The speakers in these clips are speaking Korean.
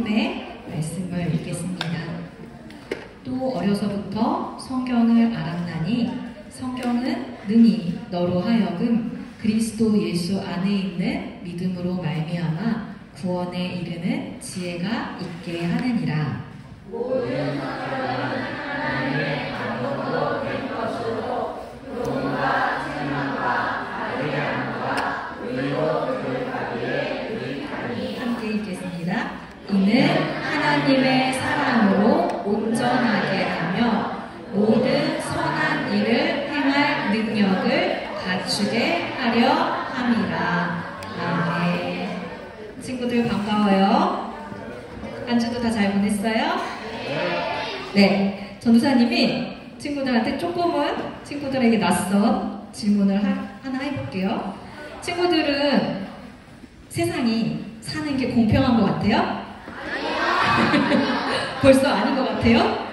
하나님의 말씀을 읽겠습니다. 또 어려서부터 성경을 알았나니 성경은 능히 너로 하여금 그리스도 예수 안에 있는 믿음으로 말미암아 구원에 이르는 지혜가 있게 하느니라. 모든 성경은 하나님의 감동으로 된 것으로 구원과 책망과 바르게 함과 의로 교육하기에 유익하니. 함께 읽겠습니다. 이는 하나님의 사랑으로 온전하게 하며 모든 선한 일을 행할 능력을 갖추게 하려 함이라. 아멘. 친구들 반가워요. 한 주도 다 잘 보냈어요? 네. 전도사님이 친구들한테 조금은 친구들에게 낯선 질문을 하나 해볼게요. 친구들은 세상이 사는 게 공평한 것 같아요? 벌써 아닌 것 같아요?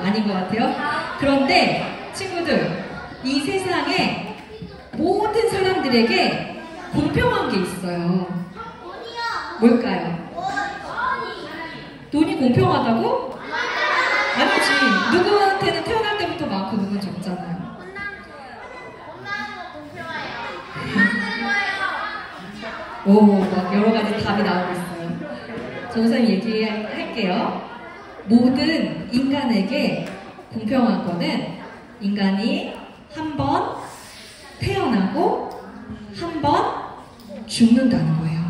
아닌 것 같아요? 그런데 친구들, 이 세상에 모든 사람들에게 공평한 게 있어요. 뭘까요? 돈이 공평하다고? 아니지. 누구한테는 태어날 때부터 많고 누구는 적잖아요. 오, 막 여러 가지 답이 나오고 있어요. 전도사님 얘기할게요. 모든 인간에게 공평한 거는 인간이 한 번 태어나고 한 번 죽는다는 거예요.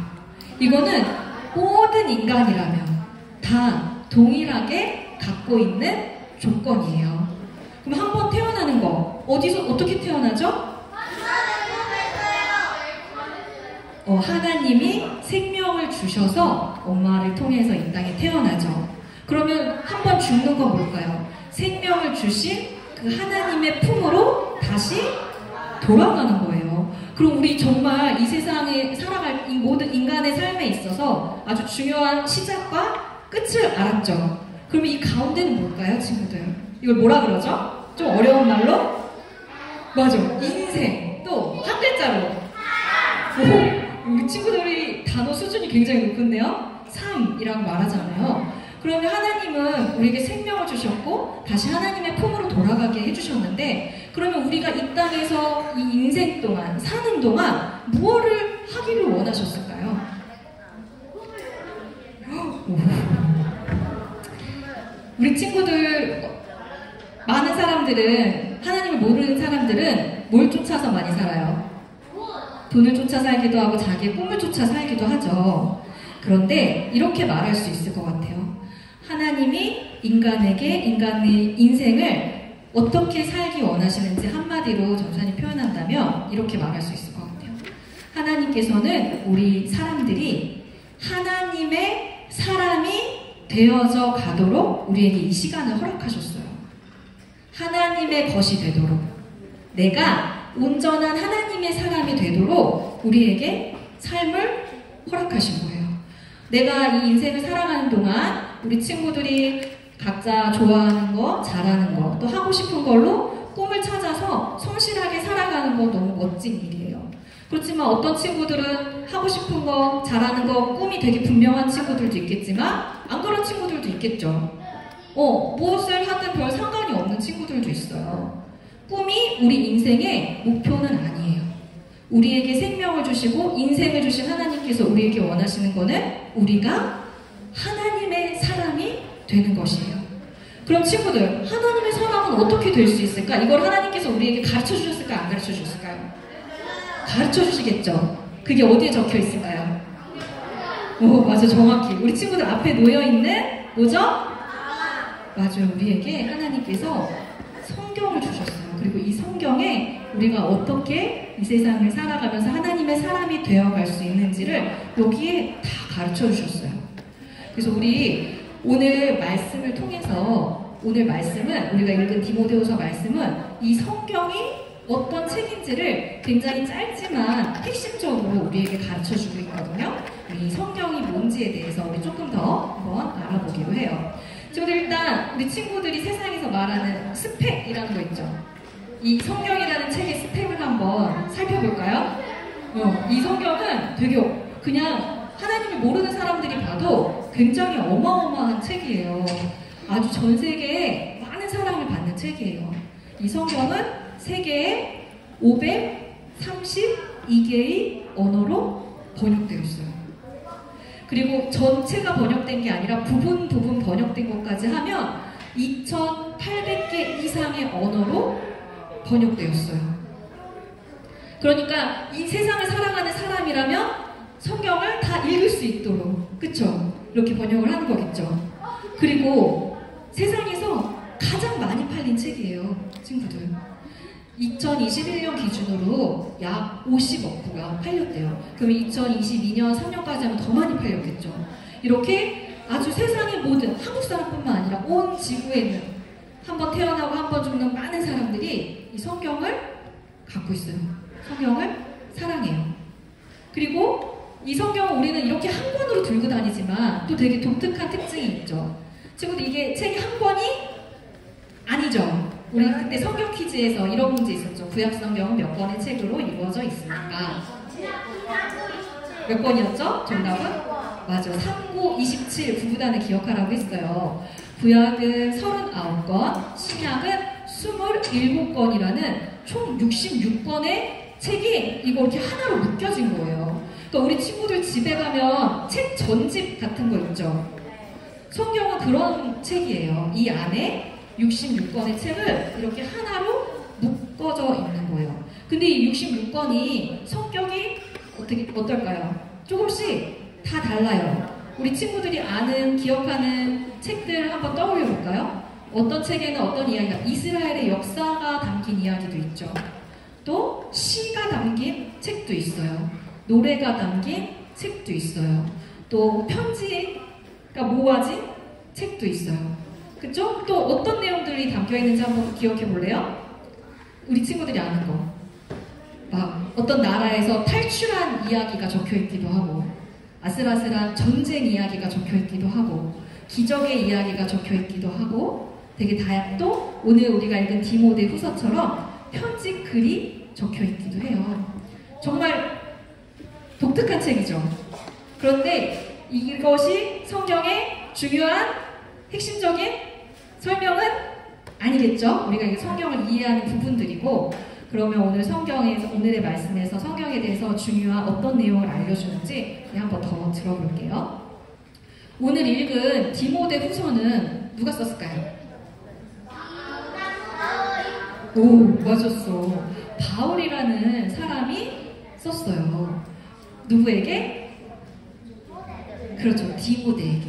이거는 모든 인간이라면 다 동일하게 갖고 있는 조건이에요. 그럼 한 번 태어나는 거 어디서 어떻게 태어나죠? 하나님이 생명을 주셔서 엄마를 통해서 이 땅에 태어나죠. 그러면 한 번 죽는 건 뭘까요? 생명을 주신 그 하나님의 품으로 다시 돌아가는 거예요. 그럼 우리 정말 이 세상에 살아갈 이 모든 인간의 삶에 있어서 아주 중요한 시작과 끝을 알았죠. 그럼 이 가운데는 뭘까요, 친구들? 이걸 뭐라 그러죠? 좀 어려운 말로? 맞아. 인생. 또 한 글자로. 오, 친구들이 단어 수준이 굉장히 높은데요? 삶이라고 말하잖아요. 그러면 하나님은 우리에게 생명을 주셨고 다시 하나님의 품으로 돌아가게 해주셨는데, 그러면 우리가 이 땅에서 이 인생 동안 사는 동안 무엇을 하기를 원하셨을까요? 우리 친구들, 많은 사람들은, 하나님을 모르는 사람들은 뭘 쫓아서 많이 살아요? 돈을 쫓아 살기도 하고 자기의 꿈을 쫓아 살기도 하죠. 그런데 이렇게 말할 수 있을 것 같아요. 하나님이 인간에게 인간의 인생을 어떻게 살기 원하시는지 한마디로 전도사님 표현한다면 이렇게 말할 수 있을 것 같아요. 하나님께서는 우리 사람들이 하나님의 사람이 되어져 가도록 우리에게 이 시간을 허락하셨어요. 하나님의 것이 되도록, 내가 온전한 하나님의 사람이 되도록 우리에게 삶을 허락하신 거예요. 내가 이 인생을 살아가는 동안 우리 친구들이 각자 좋아하는 거, 잘하는 거, 또 하고 싶은 걸로 꿈을 찾아서 성실하게 살아가는 거 너무 멋진 일이에요. 그렇지만 어떤 친구들은 하고 싶은 거, 잘하는 거, 꿈이 되게 분명한 친구들도 있겠지만 안 그런 친구들도 있겠죠. 무엇을 하든 별 상관이 없는 친구들도 있어요. 꿈이 우리 인생의 목표는 아니에요. 우리에게 생명을 주시고 인생을 주신 하나님께서 우리에게 원하시는 거는 우리가 하나님의 사람이 되는 것이에요. 그럼 친구들, 하나님의 사람은 어떻게 될 수 있을까? 이걸 하나님께서 우리에게 가르쳐 주셨을까? 안 가르쳐 주셨을까요? 가르쳐 주시겠죠. 그게 어디에 적혀 있을까요? 오, 맞아, 정확히. 우리 친구들 앞에 놓여있는 뭐죠? 맞아요. 우리에게 하나님께서 성경을 주셨어요. 그리고 이 성경에 우리가 어떻게 이 세상을 살아가면서 하나님의 사람이 되어갈 수 있는지를 여기에 다 가르쳐 주셨어요. 그래서 우리 오늘 말씀을 통해서, 오늘 말씀은, 우리가 읽은 디모데후서 말씀은 이 성경이 어떤 책인지를 굉장히 짧지만 핵심적으로 우리에게 가르쳐주고 있거든요. 이 성경이 뭔지에 대해서 우리 조금 더 한번 알아보기로 해요. 친구들, 일단 우리 친구들이 세상에서 말하는 스펙이라는 거 있죠. 이 성경이라는 책의 스펙을 한번 살펴볼까요? 이 성경은 되게 그냥 하나님을 모르는 사람들이 봐도 굉장히 어마어마한 책이에요. 아주 전 세계에 많은 사랑을 받는 책이에요. 이 성경은 세계에 532개의 언어로 번역되어 있어요. 그리고 전체가 번역된 게 아니라 부분 번역된 것까지 하면 2,800개 이상의 언어로 번역되었어요. 그러니까 이 세상을 사랑하는 사람이라면 성경을 다 읽을 수 있도록, 그쵸? 이렇게 번역을 하는 거겠죠. 그리고 세상에서 가장 많이 팔린 책이에요, 친구들. 2021년 기준으로 약 50억 부가 팔렸대요. 그럼 2022년 3년까지 하면 더 많이 팔렸겠죠. 이렇게 아주 세상의 모든, 한국 사람뿐만 아니라 온 지구에 있는, 한번 태어나고 한번 죽는 많은 사람들이 이 성경을 갖고 있어요. 성경을 사랑해요. 그리고 이 성경을 우리는 이렇게 한 권으로 들고 다니지만 또 되게 독특한 특징이 있죠. 친구들, 이게 책이 한 권이 아니죠. 우리 그때 성경 퀴즈에서 이런 문제 있었죠. 구약 성경은 몇 권의 책으로 이루어져 있습니까? 몇 권이었죠? 정답은? 맞아. 39, 27 구구단을 기억하라고 했어요. 구약은 39권, 신약은 27권이라는 총 66권의 책이 이거 이렇게 하나로 묶여진 거예요. 그러니까 우리 친구들 집에 가면 책 전집 같은 거 있죠. 성경은 그런 책이에요. 이 안에 66권의 책을 이렇게 하나로 묶어져 있는 거예요. 근데 이 66권이 성격이 어떨까요? 조금씩 다 달라요. 우리 친구들이 아는, 기억하는 책들 한번 떠올려 볼까요? 어떤 책에는 어떤 이야기가, 이스라엘의 역사가 담긴 이야기도 있죠. 또 시가 담긴 책도 있어요. 노래가 담긴 책도 있어요. 또 편지가 모아진 책도 있어요. 그쵸? 또 어떤 내용들이 담겨있는지 한번 기억해 볼래요? 우리 친구들이 아는 거. 막 어떤 나라에서 탈출한 이야기가 적혀있기도 하고, 아슬아슬한 전쟁 이야기가 적혀있기도 하고, 기적의 이야기가 적혀있기도 하고, 되게 다양한, 또 오늘 우리가 읽은 디모데 후서처럼 편지 글이 적혀있기도 해요. 정말 독특한 책이죠. 그런데 이것이 성경의 중요한 핵심적인 설명은 아니겠죠? 우리가 이 성경을 이해하는 부분들이고, 그러면 오늘 성경에서, 오늘의 말씀에서 성경에 대해서 중요한 어떤 내용을 알려주는지 한번 더 들어볼게요. 오늘 읽은 디모데 후서는 누가 썼을까요? 오, 맞았어. 바울이라는 사람이 썼어요. 누구에게? 그렇죠, 디모데에게.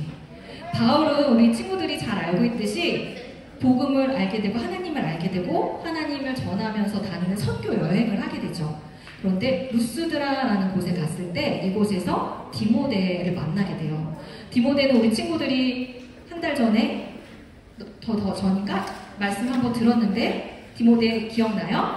바울은 우리 친구들이 잘 알고 있듯이 복음을 알게 되고 하나님을 알게 되고 하나님을 전하면서 다니는 선교 여행을 하게 되죠. 그런데 루스드라라는 곳에 갔을 때 이곳에서 디모데를 만나게 돼요. 디모데는 우리 친구들이 한 달 전에 더 전인가 말씀 한번 들었는데 디모데 기억나요?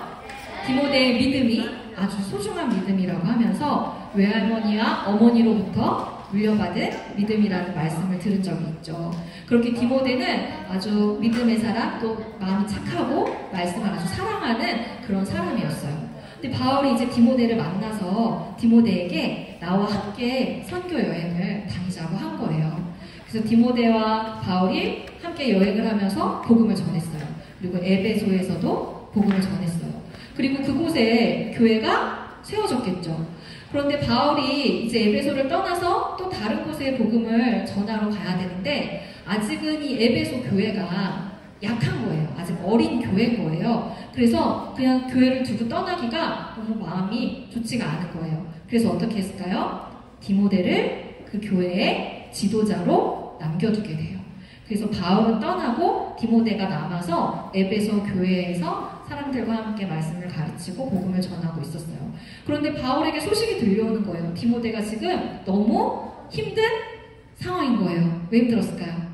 디모데의 믿음이 아주 소중한 믿음이라고 하면서 외할머니와 어머니로부터 물려받은 믿음이라는 말씀을 들은 적이 있죠. 그렇게 디모데는 아주 믿음의 사람, 또 마음이 착하고 말씀을 아주 사랑하는 그런 사람이었어요. 근데 바울이 이제 디모데를 만나서 디모데에게 나와 함께 선교 여행을 다니자고 한 거예요. 그래서 디모데와 바울이 함께 여행을 하면서 복음을 전했어요. 그리고 에베소에서도 복음을 전했어요. 그리고 그곳에 교회가 세워졌겠죠. 그런데 바울이 이제 에베소를 떠나서 또 다른 곳에 복음을 전하러 가야 되는데 아직은 이 에베소 교회가 약한 거예요. 아직 어린 교회인 거예요. 그래서 그냥 교회를 두고 떠나기가 너무 마음이 좋지가 않은 거예요. 그래서 어떻게 했을까요? 디모데를 그 교회의 지도자로 남겨두게 돼요. 그래서 바울은 떠나고 디모데가 남아서 에베소 교회에서 사람들과 함께 말씀을 가르치고 복음을 전하고 있었어요. 그런데 바울에게 소식이 들려오는 거예요. 디모데가 지금 너무 힘든 상황인 거예요. 왜 힘들었을까요?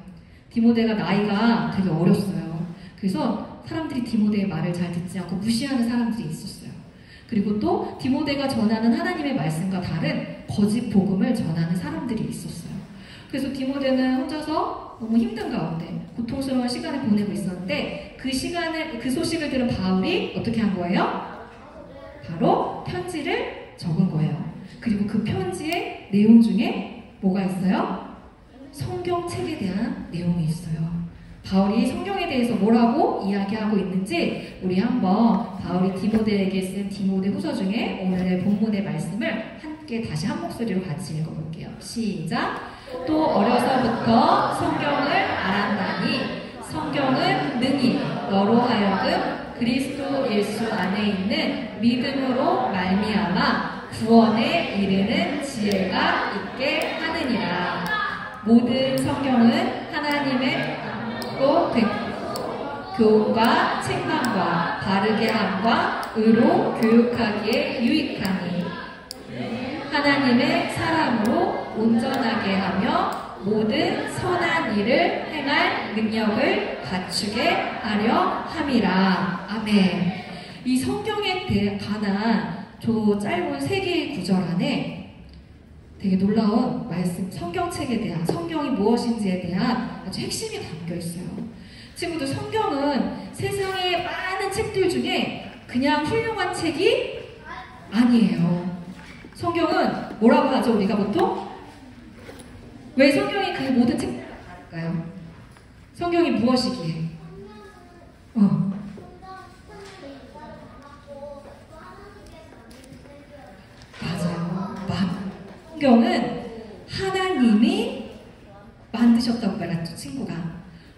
디모데가 나이가 되게 어렸어요. 그래서 사람들이 디모데의 말을 잘 듣지 않고 무시하는 사람들이 있었어요. 그리고 또 디모데가 전하는 하나님의 말씀과 다른 거짓 복음을 전하는 사람들이 있었어요. 그래서 디모데는 혼자서 너무 힘든 가운데 고통스러운 시간을 보내고 있었는데 그 소식을 들은 바울이 어떻게 한 거예요? 바로 편지를 적은 거예요. 그리고 그 편지의 내용 중에 뭐가 있어요? 성경책에 대한 내용이 있어요. 바울이 성경에 대해서 뭐라고 이야기하고 있는지 우리 한번 바울이 디모데에게 쓴 디모데 후서 중에 오늘의 본문의 말씀을 함께 다시 한 목소리로 같이 읽어볼게요. 시작! 또 어려서부터 성경을 알았나니 성경은 능히 너로 하여금 그리스도 예수 안에 있는 믿음으로 말미암아 구원에 이르는 지혜가 있게 하느니라. 모든 성경은 하나님의 교훈과 책망과 바르게 함과 의로 교육하기에 유익하니 하나님의 사람으로 온전하게 하며 모든 선한 일을 행할 능력을 갖추게 하려 함이라. 아멘. 이 성경에 관한 저 짧은 3개의 구절 안에 되게 놀라운 말씀, 성경책에 대한, 성경이 무엇인지에 대한 아주 핵심이 담겨 있어요. 친구들, 성경은 세상의 많은 책들 중에 그냥 훌륭한 책이 아니에요. 성경은 뭐라고 하죠, 우리가 보통? 왜 성경이 그 모든 책들일까요? 성경이 무엇이기에? 맞아요. 성경은 하나님이 만드셨다고 말했죠, 친구가.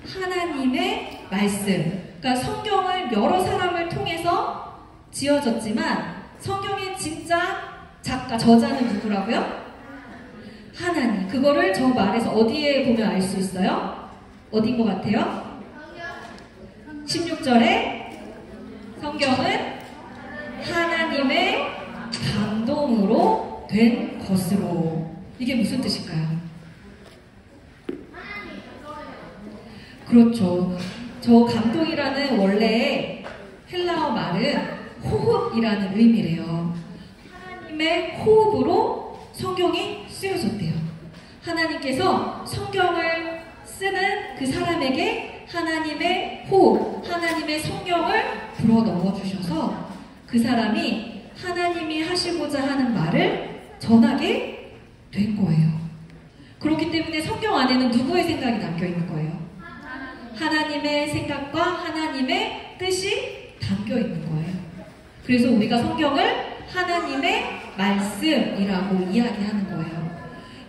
하나님의 말씀. 그러니까 성경을 여러 사람을 통해서 지어졌지만 성경의 진짜 작가, 저자는 누구라고요? 하나님. 그거를 저 말에서 어디에 보면 알 수 있어요? 어딘 것 같아요? 16절에 성경은 하나님의 감동으로 된 것으로. 이게 무슨 뜻일까요? 그렇죠. 저 감동이라는 원래 헬라어 말은 호흡이라는 의미래요. 하나님의 호흡으로 성경이 쓰여졌대요. 하나님께서 성경을 쓰는 그 사람에게 하나님의 호흡, 하나님의 성경을 불어 넣어주셔서 그 사람이 하나님이 하시고자 하는 말을 전하게 된 거예요. 그렇기 때문에 성경 안에는 누구의 생각이 담겨 있는 거예요? 하나님의 생각과 하나님의 뜻이 담겨 있는 거예요. 그래서 우리가 성경을 하나님의 말씀이라고 이야기하는 거예요.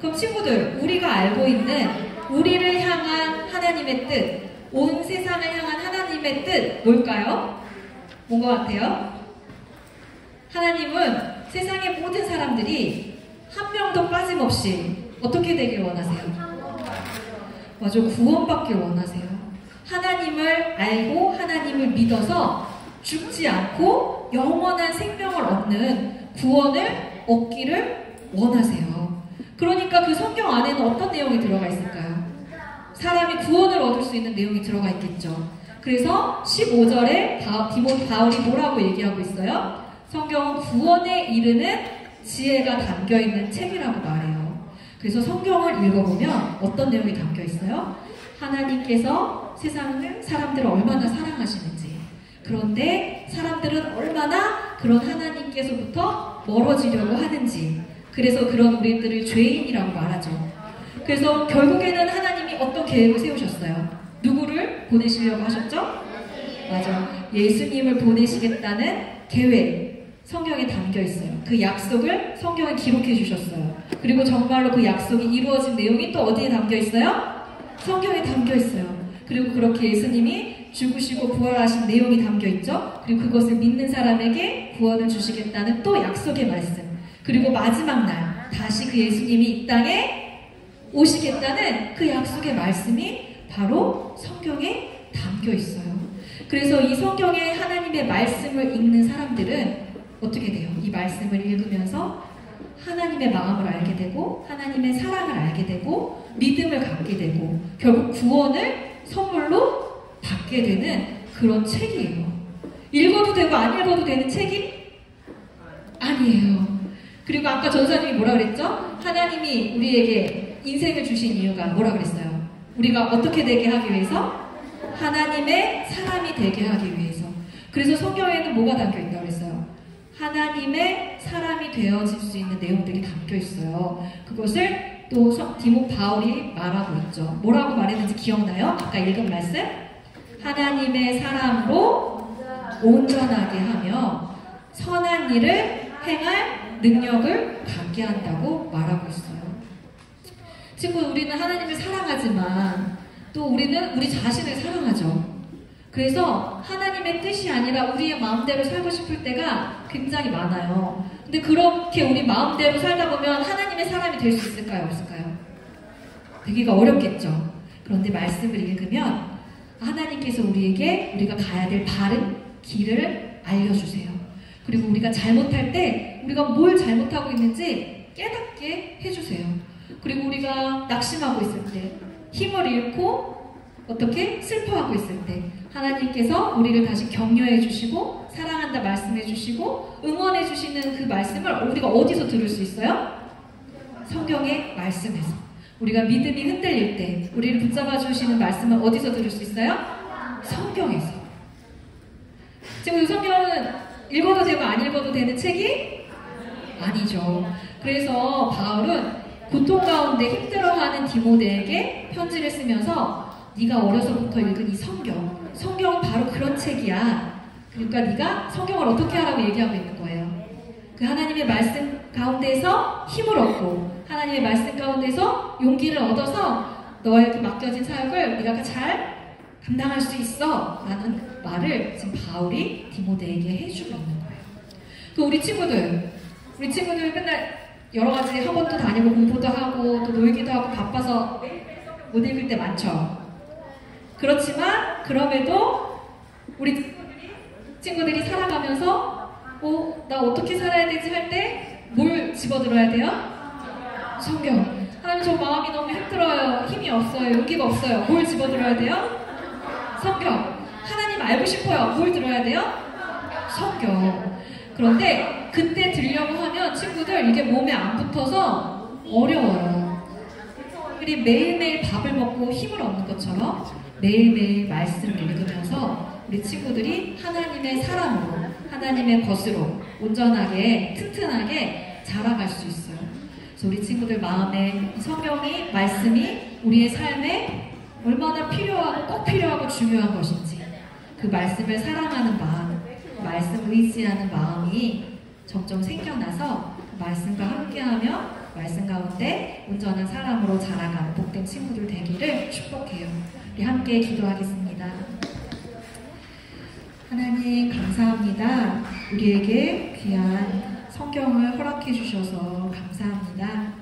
그럼 친구들, 우리가 알고 있는 우리를 향한 하나님의 뜻, 온 세상을 향한 하나님의 뜻 뭘까요? 뭔 것 같아요? 하나님은 세상의 모든 사람들이 한 명도 빠짐없이 어떻게 되길 원하세요? 맞아, 구원받길 원하세요. 하나님을 알고 하나님을 믿어서 죽지 않고 영원한 생명을 얻는 구원을 얻기를 원하세요. 그러니까 그 성경 안에는 어떤 내용이 들어가 있을까요? 사람이 구원을 얻을 수 있는 내용이 들어가 있겠죠. 그래서 15절에 바울이 뭐라고 얘기하고 있어요? 성경은 구원에 이르는 지혜가 담겨있는 책이라고 말해요. 그래서 성경을 읽어보면 어떤 내용이 담겨 있어요? 하나님께서 사람들을 얼마나 사랑하시는지, 그런데 사람들은 얼마나 그런 하나님께서부터 멀어지려고 하는지, 그래서 그런 우리들을 죄인이라고 말하죠. 그래서 결국에는 하나님이 어떤 계획을 세우셨어요? 누구를 보내시려고 하셨죠? 맞아, 예수님을 보내시겠다는 계획, 성경에 담겨 있어요. 그 약속을 성경에 기록해 주셨어요. 그리고 정말로 그 약속이 이루어진 내용이 또 어디에 담겨 있어요? 성경에 담겨 있어요. 그리고 그렇게 예수님이 죽으시고 부활하신 내용이 담겨 있죠. 그리고 그것을 믿는 사람에게 구원을 주시겠다는 또 약속의 말씀. 그리고 마지막 날 다시 그 예수님이 이 땅에 오시겠다는 그 약속의 말씀이 바로 성경에 담겨 있어요. 그래서 이 성경에 하나님의 말씀을 읽는 사람들은 어떻게 돼요? 이 말씀을 읽으면서 하나님의 마음을 알게 되고 하나님의 사랑을 알게 되고 믿음을 갖게 되고 결국 구원을 선물로 받게 되는 그런 책이에요. 읽어도 되고 안 읽어도 되는 책이 아니에요. 그리고 아까 전사님이 뭐라 그랬죠? 하나님이 우리에게 인생을 주신 이유가 뭐라 그랬어요? 우리가 어떻게 되게 하기 위해서? 하나님의 사람이 되게 하기 위해서. 그래서 성경에는 뭐가 담겨 있다고 그랬어요? 하나님의 사람이 되어질 수 있는 내용들이 담겨 있어요. 그것을 또 바울이 말하고 있죠. 뭐라고 말했는지 기억나요? 아까 읽은 말씀? 하나님의 사랑으로 온전하게 하며 선한 일을 행할 능력을 갖게 한다고 말하고 있어요. 친구, 우리는 하나님을 사랑하지만 또 우리는 우리 자신을 사랑하죠. 그래서 하나님의 뜻이 아니라 우리의 마음대로 살고 싶을 때가 굉장히 많아요. 근데 그렇게 우리 마음대로 살다 보면 하나님의 사람이 될 수 있을까요? 없을까요? 되기가 어렵겠죠. 그런데 말씀을 읽으면 하나님께서 우리에게 우리가 가야 될 바른 길을 알려주세요. 그리고 우리가 잘못할 때 우리가 뭘 잘못하고 있는지 깨닫게 해주세요. 그리고 우리가 낙심하고 있을 때, 힘을 잃고 어떻게 슬퍼하고 있을 때 하나님께서 우리를 다시 격려해 주시고 사랑한다 말씀해 주시고 응원해 주시는 그 말씀을 우리가 어디서 들을 수 있어요? 성경의 말씀에서. 우리가 믿음이 흔들릴 때 우리를 붙잡아 주시는 말씀은 어디서 들을 수 있어요? 성경에서. 지금 성경은 읽어도 되고 안 읽어도 되는 책이 아니죠. 그래서 바울은 고통 가운데 힘들어하는 디모데에게 편지를 쓰면서 네가 어려서부터 읽은 이 성경은 바로 그런 책이야. 그러니까 네가 성경을 어떻게 하라고 얘기하고 있는 거예요. 그 하나님의 말씀 가운데서 힘을 얻고 하나님의 말씀 가운데서 용기를 얻어서 너에게 맡겨진 사역을 네가 잘 감당할 수 있어 라는 말을 지금 바울이 디모데에게 해주고 있는 거예요. 그 우리 친구들 맨날 여러 가지 학원도 다니고 공부도 하고 또 놀기도 하고 바빠서 못 읽을 때 많죠. 그렇지만 그럼에도 우리 친구들이 살아가면서 나 어떻게 살아야 되지 할 때 뭘 집어들어야 돼요? 성경. 하나님, 저 마음이 너무 힘들어요. 힘이 없어요. 용기가 없어요. 뭘 집어들어야 돼요? 성경. 하나님 알고 싶어요. 뭘 들어야 돼요? 성경. 그런데 그때 들려고 하면 친구들 이게 몸에 안 붙어서 어려워요. 우리 매일매일 밥을 먹고 힘을 얻는 것처럼 매일매일 말씀을 읽으면서 우리 친구들이 하나님의 사람으로 하나님의 것으로 온전하게 튼튼하게 자라갈 수 있어요. 그래서 우리 친구들 마음에 성경이 말씀이 우리의 삶에 얼마나 필요하고 꼭 필요하고 중요한 것인지 그 말씀을 사랑하는 마음, 말씀을 의지하는 마음이 점점 생겨나서 그 말씀과 함께하며 말씀 가운데 온전한 사람으로 자라가는 복된 친구들 되기를 축복해요. 우리 함께 기도하겠습니다. 하나님 감사합니다. 우리에게 귀한 성경을 허락해 주셔서 감사합니다.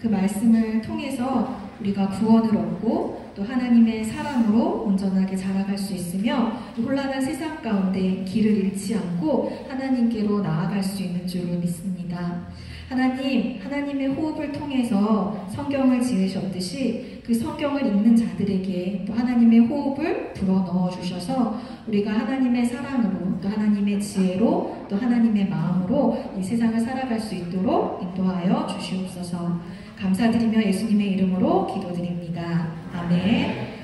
그 말씀을 통해서 우리가 구원을 얻고 또 하나님의 사랑으로 온전하게 자라갈 수 있으며 혼란한 세상 가운데 길을 잃지 않고 하나님께로 나아갈 수 있는 줄로 믿습니다. 하나님, 하나님의 호흡을 통해서 성경을 지으셨듯이 그 성경을 읽는 자들에게 또 하나님의 호흡을 불어넣어 주셔서 우리가 하나님의 사랑으로 또 하나님의 지혜로 또 하나님의 마음으로 이 세상을 살아갈 수 있도록 인도하여 주시옵소서. 감사드리며 예수님의 이름으로 기도드립니다. 아멘.